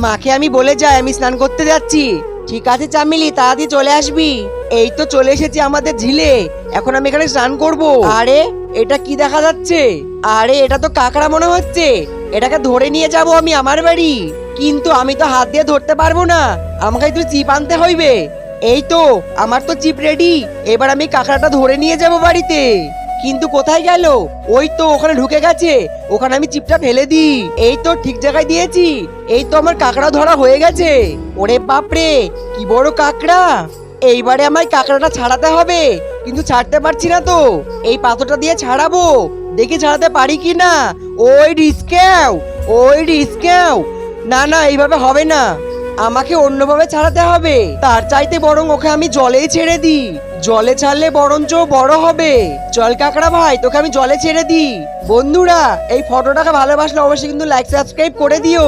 মাকে আমি বলে যাই আমি স্নান করতে যাচ্ছি। ঠিক আছে চামেলি, তাড়াতাড়ি চলে আসবি। এই তো চলে এসেছি আমাদের ঝিলে, এখন আমি এখানে স্নান করব। আরে এটা কি দেখা যাচ্ছে? আরে এটা তো কাঁকড়া মনে হচ্ছে। এটাকে ধরে নিয়ে যাব আমি আমার বাড়ি, কিন্তু আমি তো হাত দিয়ে ধরতে পারবো না, আমাকে একটু চিপ আনতে হইবে। এই তো আমার তো চিপ রেডি, এবার আমি কাঁকড়াটা ধরে নিয়ে যাব বাড়িতে। কিন্তু কোথায় গেল? ওই তো ওখানে ঢুকে গেছে, ওখানে আমি চিপটা ফেলে দিই। এই তো ঠিক জায়গায় দিয়েছি। এই তো আমার কাঁকড়া ধরা হয়ে গেছে। ওরে বাপরে, কি বড় কাঁকড়া! এইবারে আমায় কাঁকড়াটা ছাড়াতে হবে, কিন্তু ছাড়তে পারছি না তো। এই পাথরটা দিয়ে ছাড়াবো, দেখি ছাড়াতে পারি কি না। ওই রিস্কেও, ওই রিস্কেও। না না, এইভাবে হবে না, আমাকে অন্যভাবে ছাড়াতে হবে। তার চাইতে বরং ওকে আমি জলেই ছেড়ে দিই, জলে ছাড়লে বরঞ্চ বড় হবে। চল কাকড়া ভাই, তোকে আমি জলে ছেড়ে দিই। বন্ধুরা, এই ফটোটাকে ভালোবাসলে অবশ্যই কিন্তু লাইক সাবস্ক্রাইব করে দিও।